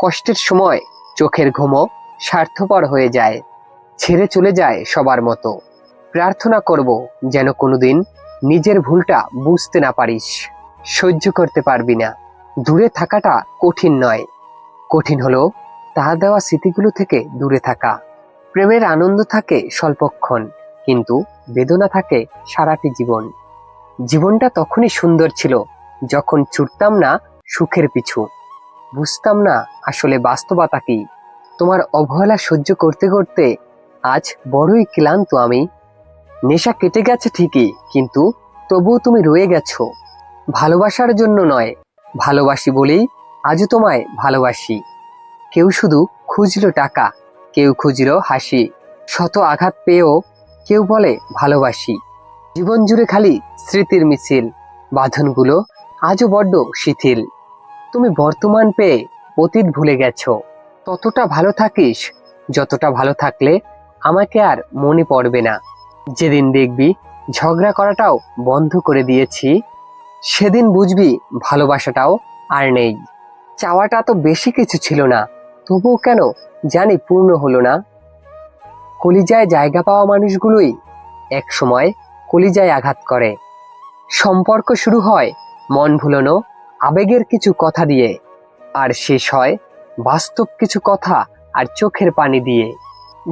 কষ্টের সময় চোখের ঘুমও স্বার্থপর হয়ে যায়, ছেড়ে চলে যায় সবার মতো। প্রার্থনা করব যেন কোনোদিন নিজের ভুলটা বুঝতে না পারিস, সহ্য করতে পারবি না। দূরে থাকাটা কঠিন নয়, কঠিন হলো তার দেওয়া স্মৃতিগুলো থেকে দূরে থাকা। প্রেমের আনন্দ থাকে স্বল্পক্ষণ, কিন্তু বেদনা থাকে সারাটি জীবন। জীবনটা তখনই সুন্দর ছিল যখন ছুটতাম না সুখের পিছু, বুঝতাম না আসলে বাস্তবতা কি। তোমার অবহেলা সহ্য করতে করতে আজ বড়ই ক্লান্ত আমি। নেশা কেটে গেছে ঠিকই, কিন্তু তবুও তুমি রয়ে গেছো। ভালোবাসার জন্য নয়, ভালোবাসি বলেই আজও তোমায় ভালোবাসি। কেউ শুধু খুঁজলো টাকা, কেউ খুঁজলো হাসি, শত আঘাত পেয়েও কেউ বলে ভালোবাসি। জীবন জুড়ে খালি স্মৃতির মিছিল, বাঁধনগুলো আজও বড্ড শিথিল। তুমি বর্তমান পেয়ে অতীত ভুলে গেছো। ততটা ভালো থাকিস যতটা ভালো থাকলে আমাকে আর মনে পড়বে না। যেদিন দেখবি ঝগড়া করাটাও বন্ধ করে দিয়েছি, সেদিন বুঝবি ভালোবাসাটাও আর নেই। চাওয়াটা তো বেশি কিছু ছিল না, তবুও কেন জানি পূর্ণ হলো না। কলিজায় জায়গা পাওয়া মানুষগুলোই এক সময় কলিজায় আঘাত করে। সম্পর্ক শুরু হয় মন ভুলানো আবেগের কিছু কথা দিয়ে, আর শেষ হয় বাস্তব কিছু কথা আর চোখের পানি দিয়ে।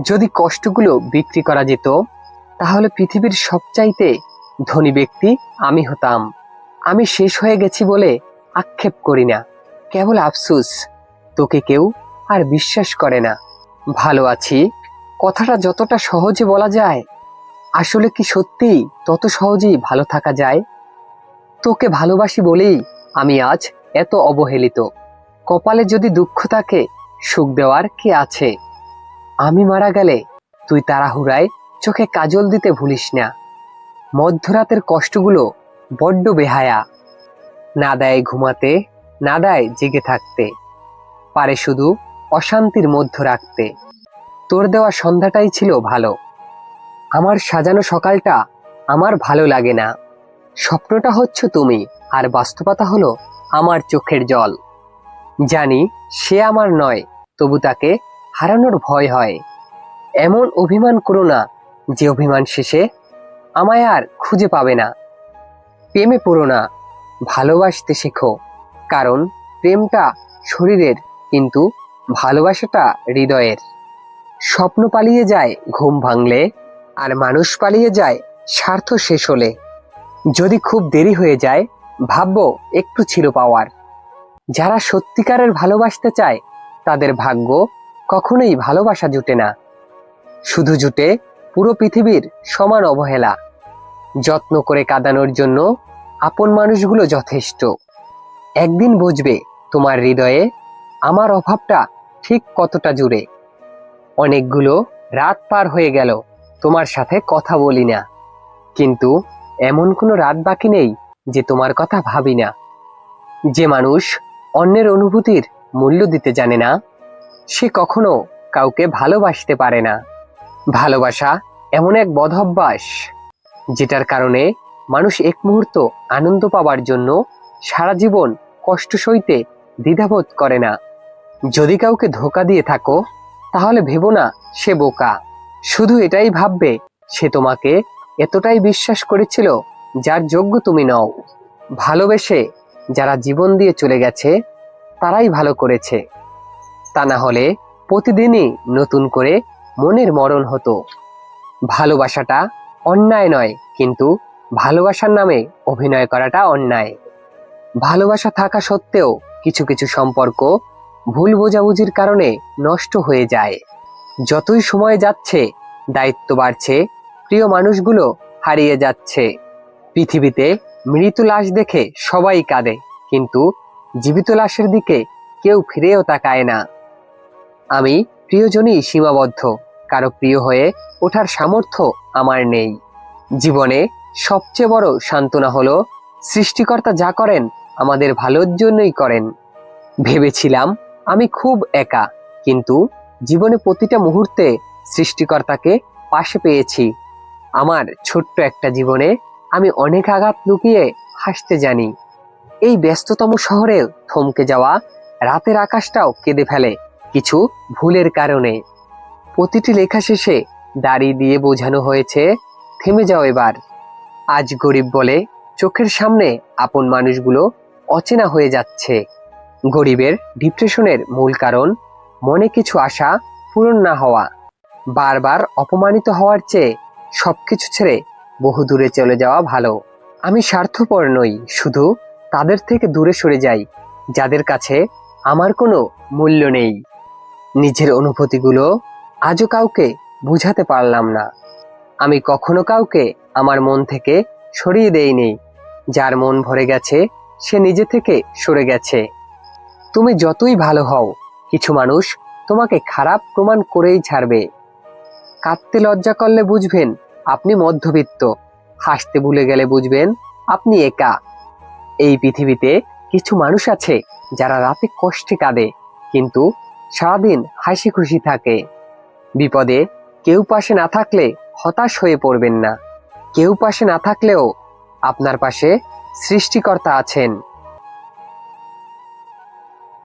যদি কষ্টগুলো বিক্রি করা যেত, তাহলে পৃথিবীর সবচাইতে ধনী ব্যক্তি আমি হতাম। আমি শেষ হয়ে গেছি বলে আক্ষেপ করি না, কেবল আফসোস তোকে কেউ আর বিশ্বাস করে না। ভালো আছি কথাটা যতটা সহজে বলা যায়, আসলে কি সত্যি তত সহজেই ভালো থাকা যায়? তোকে ভালোবাসি বলেই আমি আজ এত অবহেলিত। কপালে যদি দুঃখ থাকে, সুখ দেওয়ার কে আছে? আমি মারা গেলে তুই তাড়াহুড়ায় চোখে কাজল দিতে ভুলিস না। মধ্যরাতের কষ্টগুলো বড্ড বেহায়া, না দেয় ঘুমাতে, না দেয় জেগে থাকতে, পারে শুধু অশান্তির মধ্য রাখতে। তোর দেওয়া সন্ধ্যাটাই ছিল ভালো, আমার সাজানো সকালটা আমার ভালো লাগে না। স্বপ্নটা হচ্ছে তুমি, আর বাস্তবতা হলো আমার চোখের জল। জানি সে আমার নয়, তবু তাকে হারানোর ভয় হয়। এমন অভিমান করো না যে অভিমান শেষে আমায় আর খুঁজে পাবে না। প্রেমে পড়ো না, ভালোবাসতে শেখো, কারণ প্রেমটা শরীরের, কিন্তু ভালোবাসাটা হৃদয়ের। স্বপ্ন পালিয়ে যায় ঘুম ভাঙলে, আর মানুষ পালিয়ে যায় স্বার্থ শেষ হলে। যদি খুব দেরি হয়ে যায়, ভাববো একটু ছিল পাওয়ার। যারা সত্যিকারের ভালোবাসতে চায়, তাদের ভাগ্য কখনোই ভালোবাসা জুটে না, শুধু জুটে পুরো পৃথিবীর সমান অবহেলা। যত্ন করে কাঁদানোর জন্য আপন মানুষগুলো যথেষ্ট। একদিন বুঝবে তোমার হৃদয়ে আমার অভাবটা ঠিক কতটা জুড়ে। অনেকগুলো রাত পার হয়ে গেল তোমার সাথে কথা বলি না, কিন্তু এমন কোনো রাত বাকি নেই যে তোমার কথা ভাবি না। যে মানুষ অন্যের অনুভূতির মূল্য দিতে জানে না, সে কখনো কাউকে ভালোবাসতে পারে না। ভালোবাসা এমন এক বদঅভ্যাস, যেটার কারণে মানুষ এক মুহূর্ত আনন্দ পাওয়ার জন্য সারা জীবন কষ্ট সইতে দ্বিধাবোধ করে না। যদি কাউকে ধোঁকা দিয়ে থাকো, তাহলে ভেবো না সে বোকা, শুধু এটাই ভাববে সে তোমাকে এতটাই বিশ্বাস করেছিল যার যোগ্য তুমি নও। ভালোবেসে যারা জীবন দিয়ে চলে গেছে, তারাই ভালো করেছে, তা না হলে প্রতিদিনই নতুন করে মনের মরণ হতো। ভালোবাসাটা অন্যায় নয়, কিন্তু ভালোবাসার নামে অভিনয় করাটা অন্যায়। ভালোবাসা থাকা সত্ত্বেও কিছু কিছু সম্পর্ক ভুল বোঝাবুঝির কারণে নষ্ট হয়ে যায়। যতই সময় যাচ্ছে, দায়িত্ব বাড়ছে, প্রিয় মানুষগুলো হারিয়ে যাচ্ছে। পৃথিবীতে মৃত লাশ দেখে সবাই কাঁদে, কিন্তু জীবিত লাশের দিকে কেউ ফিরেও তাকায় না। আমি প্রিয়জনই সীমাবদ্ধ, কারো প্রিয় হয়ে ওঠার সামর্থ্য আমার নেই। জীবনে সবচেয়ে বড় সান্ত্বনা হলো সৃষ্টিকর্তা যা করেন আমাদের ভালোর জন্যই করেন। ভেবেছিলাম আমি খুব একা, কিন্তু জীবনে প্রতিটা মুহূর্তে সৃষ্টিকর্তাকে পাশে পেয়েছি। আমার ছোট্ট একটা জীবনে আমি অনেক আঘাত লুকিয়ে হাসতে জানি। এই ব্যস্ততম শহরে থমকে যাওয়া রাতের আকাশটাও কেঁদে ফেলে কিছু ভুলের কারণে। প্রতিটি লেখা শেষে দাড়ি দিয়ে বোঝানো হয়েছে, থেমে যাও এবার। আজ গরিব বলে চোখের সামনে আপন মানুষগুলো অচেনা হয়ে যাচ্ছে। গরিবের ডিপ্রেশনের মূল কারণ মনে কিছু আশা পূরণ না হওয়া। বারবার অপমানিত হওয়ার চেয়ে সবকিছু ছেড়ে বহু দূরে চলে যাওয়া ভালো। আমি স্বার্থপর নই, শুধু তাদের থেকে দূরে সরে যাই যাদের কাছে আমার কোনো মূল্য নেই। নিজের অনুভূতিগুলো আজও কাউকে বুঝাতে পারলাম না। আমি কখনো কাউকে আমার মন থেকে সরিয়ে দেইনি। যার মন ভরে গেছে সে নিজে থেকে সরে গেছে। তুমি যতই ভালো হও, কিছু মানুষ তোমাকে খারাপ প্রমাণ করেই ছাড়বে। কাঁদতে লজ্জা করলে বুঝবেন আপনি মধ্যবিত্ত, হাসতে ভুলে গেলে বুঝবেন আপনি একা। এই পৃথিবীতে কিছু মানুষ আছে যারা রাতে কষ্টে কাঁদে কিন্তু সারাদিন হাসি খুশি থাকে। বিপদে কেউ পাশে না থাকলে হতাশ হয়ে পড়বেন না। কেউ পাশে না থাকলেও আপনার পাশে সৃষ্টিকর্তা আছেন।